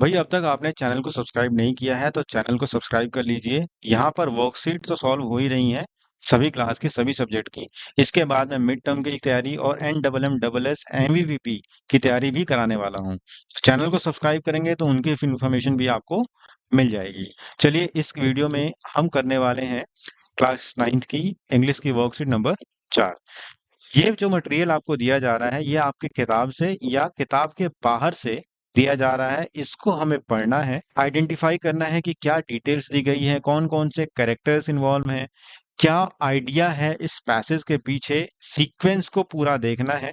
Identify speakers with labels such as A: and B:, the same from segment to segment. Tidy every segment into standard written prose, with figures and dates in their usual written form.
A: भाई अब तक आपने चैनल को सब्सक्राइब नहीं किया है तो चैनल को सब्सक्राइब कर लीजिए। यहाँ पर वर्कशीट तो सॉल्व हो ही रही हैं सभी क्लास के सभी सब्जेक्ट की। इसके बाद मैं मिड टर्म की तैयारी और NMMS MVVP की तैयारी भी कराने वाला हूँ। तो चैनल को सब्सक्राइब करेंगे तो उनकी इन्फॉर्मेशन भी आपको मिल जाएगी। चलिए इस वीडियो में हम करने वाले हैं क्लास 9th की इंग्लिश की वर्कशीट नंबर 4। ये जो मटेरियल आपको दिया जा रहा है ये आपकी किताब से या किताब के बाहर से दिया जा रहा है। इसको हमें पढ़ना है, आइडेंटिफाई करना है कि क्या डिटेल्स दी गई है, कौन कौन से कैरेक्टर्स इन्वॉल्व हैं, क्या आइडिया है इस पैसेज के पीछे, सीक्वेंस को पूरा देखना है।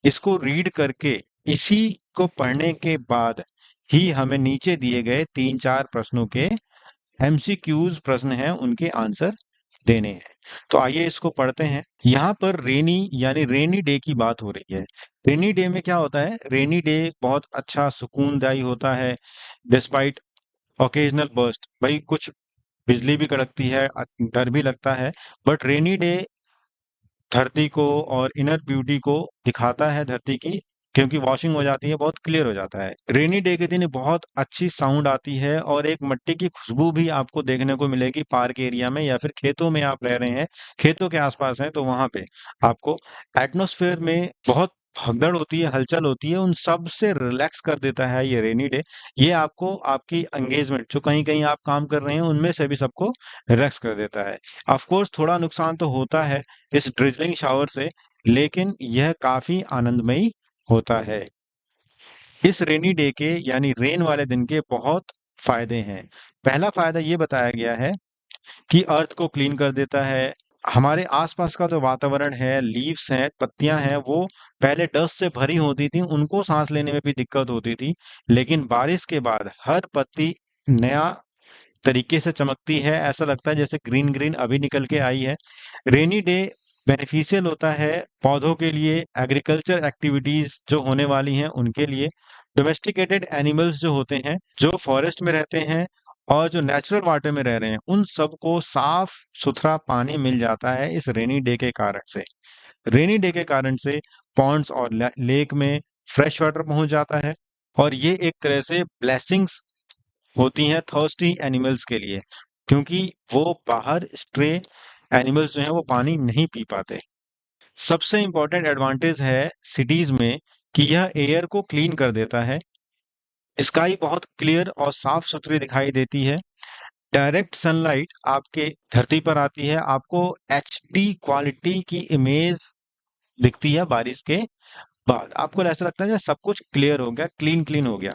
A: इसको रीड करके इसी को पढ़ने के बाद ही हमें नीचे दिए गए 3-4 प्रश्नों के MCQs प्रश्न हैं उनके आंसर देने हैं। तो आइए इसको पढ़ते हैं। यहाँ पर रेनी यानी रेनी डे की बात हो रही है। रेनी डे में क्या होता है? रेनी डे बहुत अच्छा सुकूनदायी होता है डिस्पाइट ओकेजनल बर्स्ट। भाई कुछ बिजली भी कड़कती है, डर भी लगता है, बट रेनी डे धरती को और इनर ब्यूटी को दिखाता है धरती की, क्योंकि वॉशिंग हो जाती है, बहुत क्लियर हो जाता है। रेनी डे के दिन बहुत अच्छी साउंड आती है और एक मिट्टी की खुशबू भी आपको देखने को मिलेगी पार्क एरिया में या फिर खेतों में आप रह रहे हैं, खेतों के आसपास हैं तो वहां पे आपको एटमॉस्फेयर में बहुत भगदड़ होती है, हलचल होती है, उन सब से रिलैक्स कर देता है ये रेनी डे। ये आपको आपकी एंगेजमेंट जो कहीं कहीं आप काम कर रहे हैं उनमें से भी सबको रिलैक्स कर देता है। ऑफ कोर्स थोड़ा नुकसान तो होता है इस ड्रिजलिंग शावर से, लेकिन यह काफी आनंदमयी होता है। इस रेनी डे के यानी रेन वाले दिन के बहुत फायदे हैं। पहला फायदा ये बताया गया है कि अर्थ को क्लीन कर देता है। हमारे आसपास का जो वातावरण है, लीव्स हैं, पत्तियां हैं, वो पहले डस्ट से भरी होती थी, उनको सांस लेने में भी दिक्कत होती थी, लेकिन बारिश के बाद हर पत्ती नया तरीके से चमकती है। ऐसा लगता है जैसे ग्रीन ग्रीन अभी निकल के आई है। रेनी डे बेनिफिशियल होता है पौधों के लिए, एग्रीकल्चर एक्टिविटीज जो होने वाली हैं उनके लिए, डोमेस्टिकेटेड एनिमल्स जो होते हैं जो फॉरेस्ट में रहते हैं और जो नेचुरल वाटर में रह रहे हैं उन सबको साफ सुथरा पानी मिल जाता है इस रेनी डे के कारण से। रेनी डे के कारण से पॉन्ड्स और लेक में फ्रेश वाटर पहुंच जाता है और ये एक तरह से ब्लेसिंग्स होती हैं थर्स्टी एनिमल्स के लिए, क्योंकि वो बाहर स्ट्रे एनिमल्स जो हैं वो पानी नहीं पी पाते। सबसे इंपॉर्टेंट एडवांटेज है सिटीज में कि यह एयर को क्लीन कर देता है। स्काई बहुत क्लियर और साफ सुथरी दिखाई देती है। डायरेक्ट सनलाइट आपके धरती पर आती है, आपको HD क्वालिटी की इमेज दिखती है बारिश के बाद। आपको ऐसा लगता है कि सब कुछ क्लियर हो गया, क्लीन क्लीन हो गया।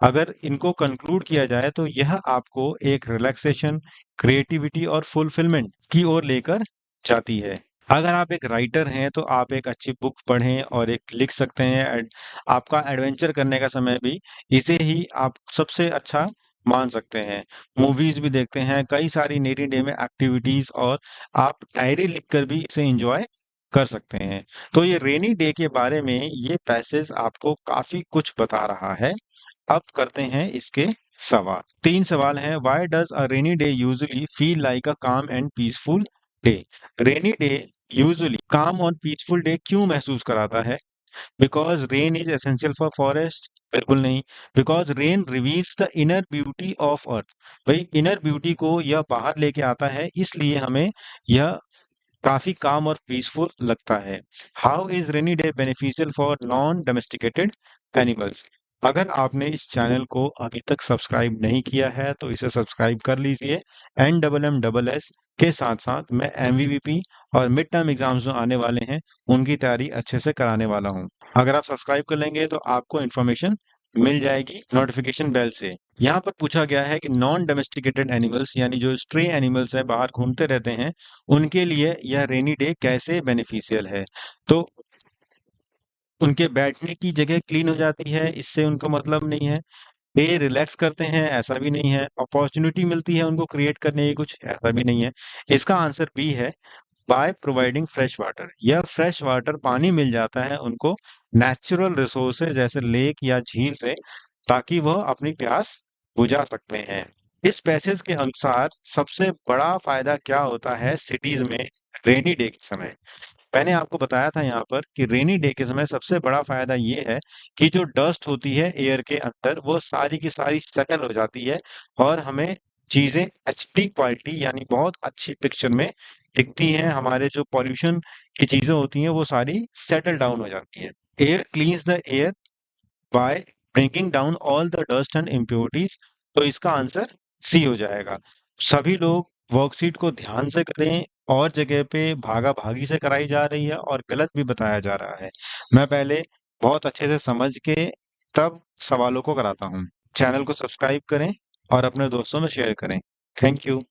A: अगर इनको कंक्लूड किया जाए तो यह आपको एक रिलैक्सेशन, क्रिएटिविटी और फुलफिलमेंट की ओर लेकर जाती है। अगर आप एक राइटर हैं तो आप एक अच्छी बुक पढ़ें और एक लिख सकते हैं। आपका एडवेंचर करने का समय भी इसे ही आप सबसे अच्छा मान सकते हैं। मूवीज भी देखते हैं, कई सारी नेरी डे में एक्टिविटीज, और आप डायरी लिखकर भी इसे एंजॉय कर सकते हैं। तो ये रेनी डे के बारे में ये पैसेज आपको काफी कुछ बता रहा है। अब करते हैं इसके सवाल। 3 सवाल हैं। Why does a rainy day usually feel like a calm and peaceful day? Rainy day usually calm और पीसफुल डे क्यों महसूस कराता है? Because rain is essential for forest? बिल्कुल नहीं। Because rain reveals the inner beauty of earth? भाई inner beauty को यह बाहर लेके आता है, इसलिए हमें यह काफी काम और पीसफुल लगता है। How is rainy day beneficial for non domesticated animals? अगर आपने इस चैनल को अभी तक सब्सक्राइब नहीं किया है तो इसे सब्सक्राइब कर लीजिए। NMMS के साथ साथ मैं MVVP और मिड टर्म एग्जाम्स जो आने वाले हैं उनकी तैयारी अच्छे से कराने वाला हूँ। अगर आप सब्सक्राइब कर लेंगे तो आपको इन्फॉर्मेशन मिल जाएगी नोटिफिकेशन बेल से। यहाँ पर पूछा गया है कि नॉन डोमेस्टिकेटेड एनिमल्स यानी जो स्ट्रे एनिमल्स है, बाहर घूमते रहते हैं, उनके लिए यह रेनी डे कैसे बेनिफिशियल है? तो उनके बैठने की जगह क्लीन हो जाती है, इससे उनका मतलब नहीं है। डे रिलैक्स करते हैं, ऐसा भी नहीं है। अपॉर्चुनिटी मिलती है उनको क्रिएट करने की, कुछ ऐसा भी नहीं है। इसका आंसर बी है, बाय प्रोवाइडिंग फ्रेश वाटर। यह फ्रेश वाटर पानी मिल जाता है उनको नेचुरल रिसोर्सेज जैसे लेक या झील से, ताकि वह अपनी प्यास बुझा सकते हैं। इस पैसेज के अनुसार सबसे बड़ा फायदा क्या होता है सिटीज में रेनी डे के समय? मैंने आपको बताया था यहाँ पर कि रेनी डे के समय सबसे बड़ा फायदा ये है कि जो डस्ट होती है एयर के अंदर वो सारी की सारी सेटल हो जाती है और हमें चीजें एचडी क्वालिटी यानी बहुत अच्छी पिक्चर में दिखती हैं। हमारे जो पॉल्यूशन की चीजें होती हैं वो सारी सेटल डाउन हो जाती है। Air cleans the air by bringing down all the dust and impurities. तो इसका आंसर सी हो जाएगा। सभी लोग वर्कशीट को ध्यान से करें और जगह पे भागा भागी से कराई जा रही है और गलत भी बताया जा रहा है। मैं पहले बहुत अच्छे से समझ के तब सवालों को कराता हूँ। चैनल को सब्सक्राइब करें और अपने दोस्तों में शेयर करें। Thank you.